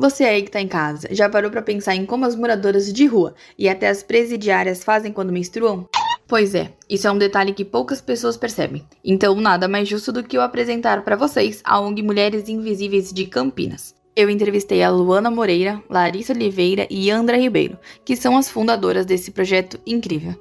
Você aí que tá em casa, já parou pra pensar em como as moradoras de rua e até as presidiárias fazem quando menstruam? Pois é, isso é um detalhe que poucas pessoas percebem. Então, nada mais justo do que eu apresentar pra vocês a ONG Mulheres Invisíveis de Campinas. Eu entrevistei a Luana Moreira, Larissa Oliveira e Andra Ribeiro, que são as fundadoras desse projeto incrível.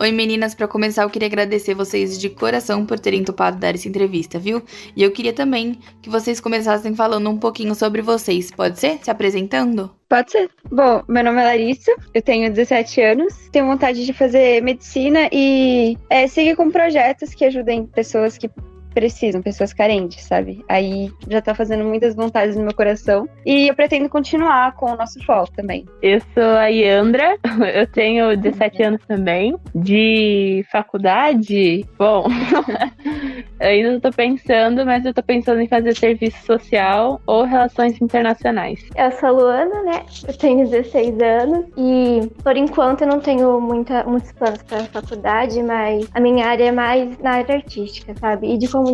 Oi meninas, para começar eu queria agradecer vocês de coração por terem topado dar essa entrevista, viu? E eu queria também que vocês começassem falando um pouquinho sobre vocês, pode ser? Se apresentando? Pode ser. Bom, meu nome é Larissa, eu tenho 17 anos, tenho vontade de fazer medicina e seguir com projetos que ajudem pessoas que precisam, pessoas carentes, sabe? Aí já tá fazendo muitas vontades no meu coração e eu pretendo continuar com o nosso foco também. Eu sou a Yandra, eu tenho 17 anos também, de faculdade, bom, eu ainda não tô pensando, mas eu tô pensando em fazer serviço social ou relações internacionais. Eu sou a Luana, né? Eu tenho 16 anos e por enquanto eu não tenho muitos planos para a faculdade, mas a minha área é mais na área artística, sabe? E de comunicações.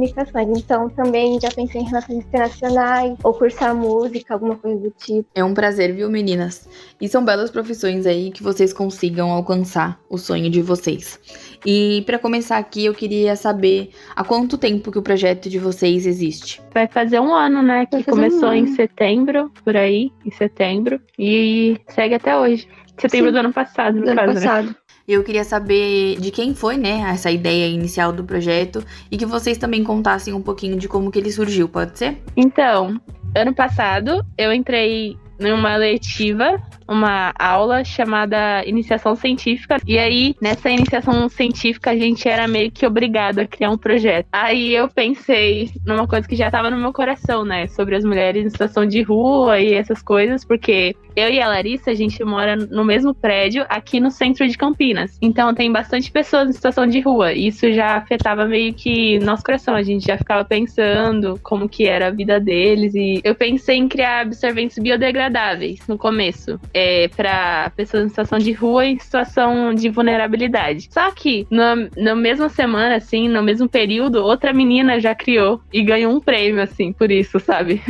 Então também já pensei em relações internacionais ou cursar música, alguma coisa do tipo. É um prazer, viu, meninas? E são belas profissões aí que vocês consigam alcançar o sonho de vocês. E para começar aqui, eu queria saber há quanto tempo que o projeto de vocês existe. Vai fazer um ano, né? Que começou em setembro, por aí, em setembro, e segue até hoje. Setembro do ano passado, no caso, né? Eu queria saber de quem foi, né, essa ideia inicial do projeto e que vocês também contassem um pouquinho de como que ele surgiu, pode ser? Então, ano passado eu entrei numa letiva, uma aula chamada Iniciação Científica. E aí, nessa iniciação científica, a gente era meio que obrigado a criar um projeto. Aí eu pensei numa coisa que já estava no meu coração, né? Sobre as mulheres em situação de rua e essas coisas, porque eu e a Larissa, a gente mora no mesmo prédio aqui no centro de Campinas. Então tem bastante pessoas em situação de rua. E isso já afetava meio que nosso coração. A gente já ficava pensando como que era a vida deles. E eu pensei em criar absorventes biodegradáveis no começo. Para pessoas em situação de rua e em situação de vulnerabilidade. Só que na mesma semana, assim, no mesmo período, outra menina já criou e ganhou um prêmio, assim, por isso, sabe?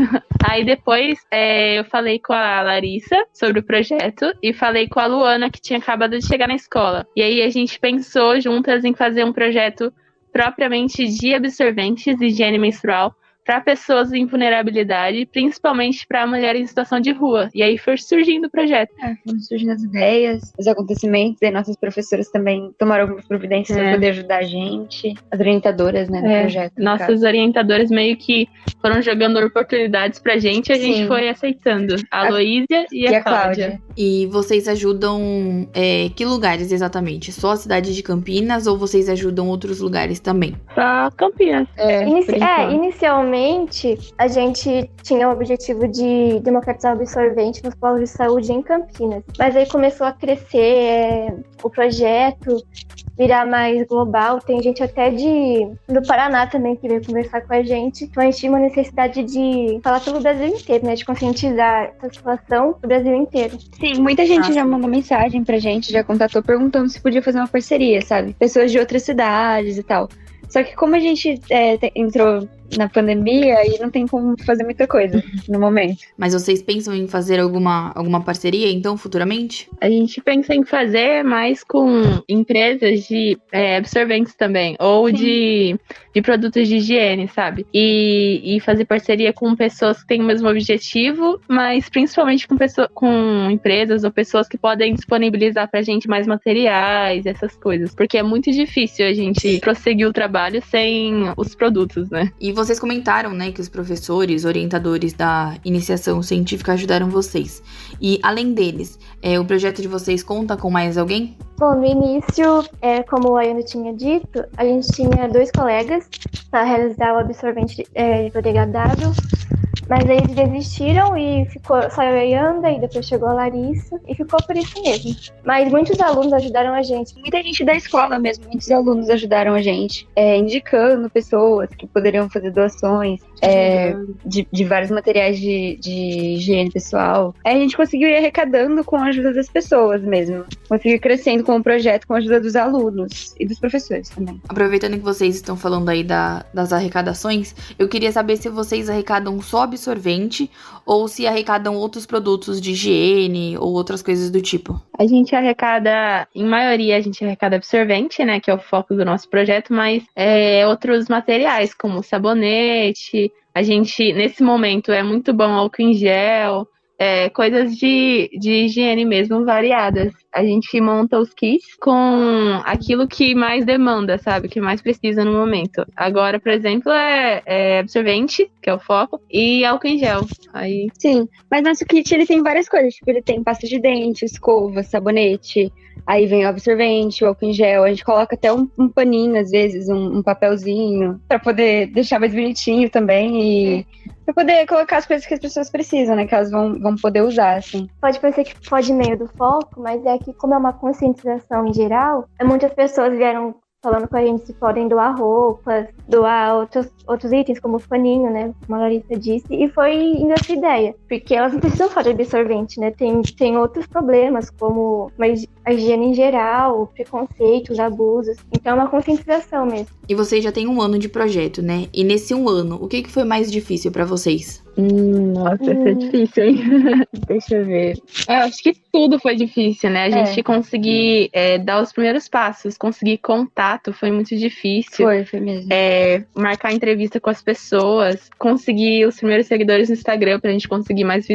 Aí depois eu falei com a Larissa sobre o projeto e falei com a Luana, que tinha acabado de chegar na escola. E aí a gente pensou juntas em fazer um projeto propriamente de absorventes de higiene menstrual para pessoas em vulnerabilidade, principalmente para mulheres em situação de rua. E aí foi surgindo o projeto. Foram surgindo as ideias, os acontecimentos, e nossas professoras também tomaram algumas providências para poder ajudar a gente, as orientadoras, né, do projeto. Nossas orientadoras meio que foram jogando oportunidades pra gente, a gente foi aceitando. A Aloísia e a Cláudia. E vocês ajudam que lugares exatamente? Só a cidade de Campinas ou vocês ajudam outros lugares também? Só Campinas. Inicialmente a gente tinha o objetivo de democratizar o absorvente nos polos de saúde em Campinas. Mas aí começou a crescer o projeto, virar mais global. Tem gente até do Paraná também que veio conversar com a gente. Então a gente tinha uma necessidade de falar pelo Brasil inteiro, né? De conscientizar essa situação do Brasil inteiro. Sim, muita gente já mandou mensagem pra gente, já contatou perguntando se podia fazer uma parceria, sabe? Pessoas de outras cidades e tal. Só que como a gente entrou na pandemia e não tem como fazer muita coisa no momento. Mas vocês pensam em fazer alguma parceria, então, futuramente? A gente pensa em fazer mais com empresas de absorventes também, ou de produtos de higiene, sabe? E fazer parceria com pessoas que têm o mesmo objetivo, mas principalmente com empresas ou pessoas que podem disponibilizar pra gente mais materiais, essas coisas. Porque é muito difícil a gente prosseguir o trabalho sem os produtos, né? E vocês comentaram, né, que os professores, orientadores da iniciação científica ajudaram vocês. E, além deles, o projeto de vocês conta com mais alguém? Bom, no início, como a Ayana tinha dito, a gente tinha 2 colegas para realizar o absorvente biodegradável. Mas aí eles desistiram e ficou só eu e a Ayanda, e depois chegou a Larissa, e ficou por isso mesmo. Mas muitos alunos ajudaram a gente. Muita gente da escola mesmo, muitos alunos ajudaram a gente, indicando pessoas que poderiam fazer doações de vários materiais de higiene pessoal. Aí a gente conseguiu ir arrecadando com a ajuda das pessoas mesmo. Conseguiu ir crescendo com o projeto com a ajuda dos alunos e dos professores também. Aproveitando que vocês estão falando aí das arrecadações, eu queria saber se vocês arrecadam só absorvente ou se arrecadam outros produtos de higiene ou outras coisas do tipo. A gente arrecada, em maioria, a gente arrecada absorvente, né, que é o foco do nosso projeto, mas outros materiais, como sabonete. A gente, nesse momento, é muito bom álcool em gel, coisas de higiene mesmo, variadas. A gente monta os kits com aquilo que mais demanda, sabe? Que mais precisa no momento. Agora, por exemplo, é absorvente, que é o foco, e álcool em gel. Aí... Sim, mas nosso kit ele tem várias coisas. Tipo, ele tem pasta de dente, escova, sabonete. Aí vem o absorvente, o álcool em gel. A gente coloca até um paninho, às vezes, um papelzinho, pra poder deixar mais bonitinho também. E pra poder colocar as coisas que as pessoas precisam, né? Que elas vão poder usar, assim. Pode parecer que foge meio do foco, mas é que como é uma conscientização em geral, muitas pessoas vieram falando com a gente se podem doar roupas, doar outros itens, como o paninho, né? Como a Larissa disse, e foi indo essa ideia. Porque elas não precisam só de absorvente, né? Tem outros problemas, como a higiene em geral, preconceitos, abusos. Então é uma conscientização mesmo. E vocês já têm 1 ano de projeto, né? E nesse 1 ano, o que foi mais difícil pra vocês? Nossa, essa é difícil, hein? Deixa eu ver. Eu acho que tudo foi difícil, né? A gente conseguir dar os primeiros passos, conseguir contato foi muito difícil. Foi mesmo. Marcar entrevista com as pessoas, conseguir os primeiros seguidores no Instagram pra gente conseguir mais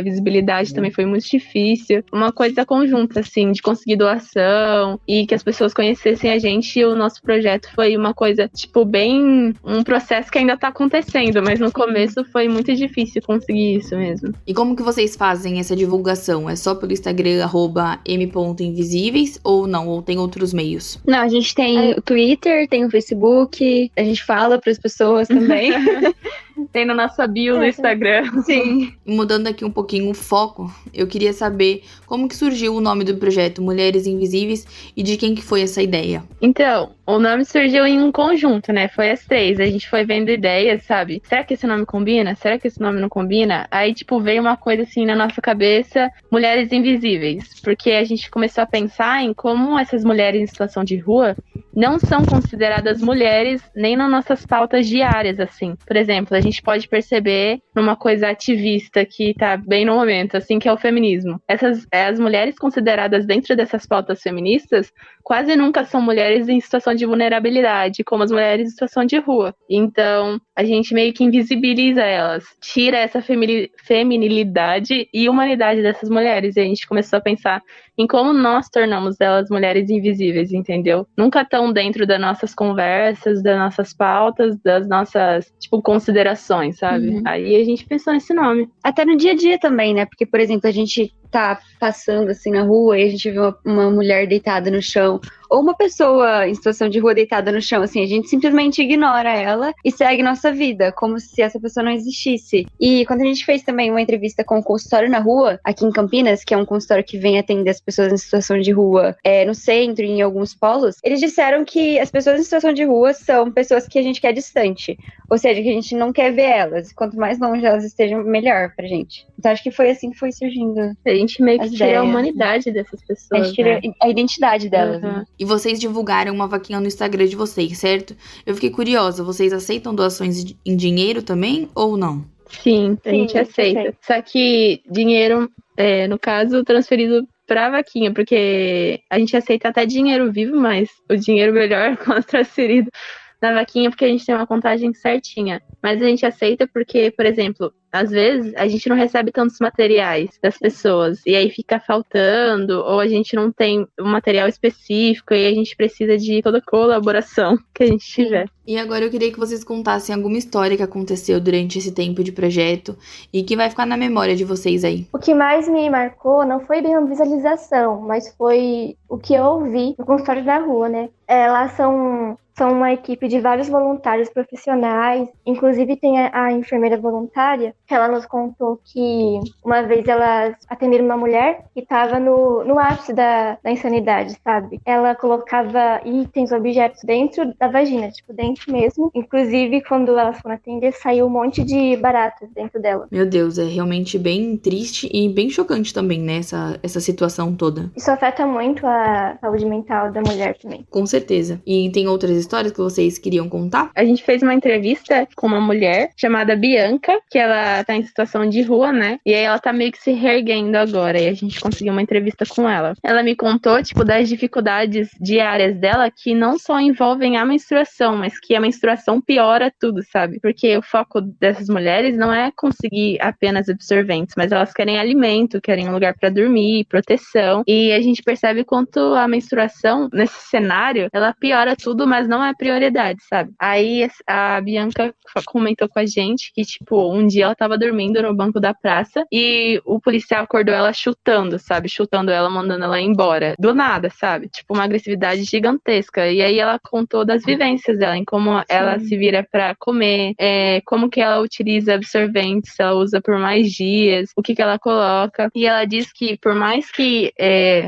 visibilidade também foi muito difícil. Uma coisa conjunta, assim, de conseguir doação e que as pessoas conhecessem a gente. E o nosso projeto foi uma coisa, tipo, bem... um processo que ainda tá acontecendo, mas no começo foi muito difícil conseguir isso mesmo. E como que vocês fazem essa divulgação? É só pelo Instagram, @m.invisíveis, ou não? Ou tem outros meios? Não, a gente tem o Twitter, tem o Facebook, a gente fala pras pessoas também. Tem na nossa bio no Instagram. Sim. Mudando aqui um pouquinho o foco, eu queria saber como que surgiu o nome do projeto Mulheres Invisíveis e de quem que foi essa ideia. Então, o nome surgiu em um conjunto, né? Foi as 3. A gente foi vendo ideias, sabe? Será que esse nome combina? Será que esse nome não combina? Aí, tipo, veio uma coisa assim na nossa cabeça, Mulheres Invisíveis. Porque a gente começou a pensar em como essas mulheres em situação de rua não são consideradas mulheres nem nas nossas pautas diárias, assim. Por exemplo, a gente pode perceber numa coisa ativista que tá bem no momento, assim, que é o feminismo. As mulheres consideradas dentro dessas pautas feministas quase nunca são mulheres em situação de vulnerabilidade, como as mulheres em situação de rua. Então, a gente meio que invisibiliza elas, tira essa feminilidade e humanidade dessas mulheres. E a gente começou a pensar em como nós tornamos elas mulheres invisíveis, entendeu? Nunca estão dentro das nossas conversas, das nossas pautas, das nossas, tipo, considerações, sabe? Uhum. Aí a gente pensou nesse nome. Até no dia a dia também, né? Porque, por exemplo, a gente tá passando assim na rua e a gente vê uma mulher deitada no chão, ou uma pessoa em situação de rua deitada no chão, assim, a gente simplesmente ignora ela e segue nossa vida, como se essa pessoa não existisse. E quando a gente fez também uma entrevista com o Consultório na Rua, aqui em Campinas, que é um consultório que vem atender as pessoas em situação de rua no centro e em alguns polos, eles disseram que as pessoas em situação de rua são pessoas que a gente quer distante, ou seja, que a gente não quer ver elas. Quanto mais longe elas estejam, melhor pra gente. Então acho que foi assim que foi surgindo. A gente meio que tira a humanidade dessas pessoas, a gente tira a identidade delas, né? E vocês divulgaram uma vaquinha no Instagram de vocês, certo? Eu fiquei curiosa, vocês aceitam doações em dinheiro também ou não? Sim, a gente aceita. Só que dinheiro, no caso, transferido pra vaquinha, porque a gente aceita até dinheiro vivo, mas o dinheiro melhor quando transferido na vaquinha, porque a gente tem uma contagem certinha. Mas a gente aceita porque, por exemplo, às vezes a gente não recebe tantos materiais das pessoas e aí fica faltando, ou a gente não tem um material específico e a gente precisa de toda colaboração que a gente tiver. E agora eu queria que vocês contassem alguma história que aconteceu durante esse tempo de projeto e que vai ficar na memória de vocês aí. O que mais me marcou não foi bem uma visualização, mas foi o que eu ouvi no consultório da rua, né? Lá são uma equipe de vários voluntários profissionais, inclusive tem a enfermeira voluntária, que ela nos contou que uma vez elas atenderam uma mulher que estava no ápice da insanidade, sabe? Ela colocava itens, objetos dentro da vagina, tipo, dentro mesmo. Inclusive, quando elas foram atender, saiu um monte de baratas dentro dela. Meu Deus, é realmente bem triste e bem chocante também, né, essa situação toda. Isso afeta muito a saúde mental da mulher também. Com certeza. E tem outras histórias que vocês queriam contar? A gente fez uma entrevista com uma mulher chamada Bianca, que ela tá em situação de rua, né? E aí ela tá meio que se reerguendo agora, e a gente conseguiu uma entrevista com ela. Ela me contou, tipo, das dificuldades diárias dela, que não só envolvem a menstruação, mas que a menstruação piora tudo, sabe? Porque o foco dessas mulheres não é conseguir apenas absorventes, mas elas querem alimento, querem um lugar pra dormir, proteção. E a gente percebe quanto a menstruação, nesse cenário, ela piora tudo, mas não é prioridade, sabe? Aí a Bianca comentou com a gente que, tipo, um dia ela tava dormindo no banco da praça e o policial acordou ela chutando, sabe? Chutando ela, mandando ela embora. Do nada, sabe? Tipo, uma agressividade gigantesca. E aí ela contou das vivências dela, em como ela se vira pra comer, como que ela utiliza absorventes, se ela usa por mais dias, o que ela coloca. E ela diz que por mais que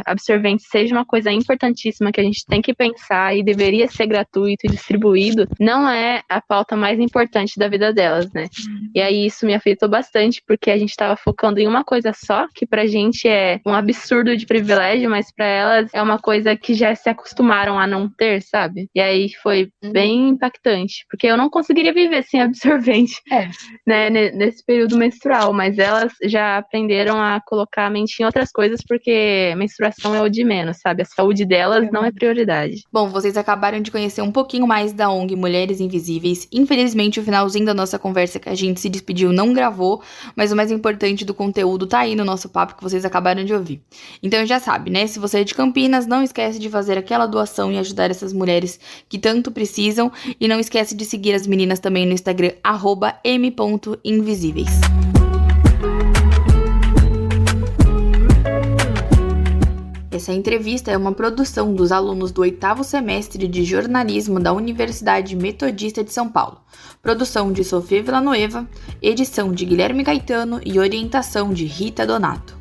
absorvente seja uma coisa importantíssima que a gente tem que pensar e deveria ser gratuito e distribuído, não é a pauta mais importante da vida delas, né? E aí isso me afetou bastante, porque a gente tava focando em uma coisa só, que pra gente é um absurdo de privilégio, mas pra elas é uma coisa que já se acostumaram a não ter, sabe? E aí foi bem impactante, porque eu não conseguiria viver sem absorvente, né, nesse período menstrual, mas elas já aprenderam a colocar a mente em outras coisas, porque menstruação é o de menos, sabe? A saúde delas não é prioridade. Bom, vocês acabaram de conhecer um pouquinho mais da ONG Mulheres Invisíveis. Infelizmente, o finalzinho da nossa conversa que a gente se despediu não gravou, mas o mais importante do conteúdo tá aí no nosso papo que vocês acabaram de ouvir. Então já sabe, né? Se você é de Campinas, não esquece de fazer aquela doação e ajudar essas mulheres que tanto precisam. E não esquece de seguir as meninas também no Instagram, @m.invisíveis. Essa entrevista é uma produção dos alunos do 8º semestre de jornalismo da Universidade Metodista de São Paulo. Produção de Sofia Villanueva, edição de Guilherme Caetano e orientação de Rita Donato.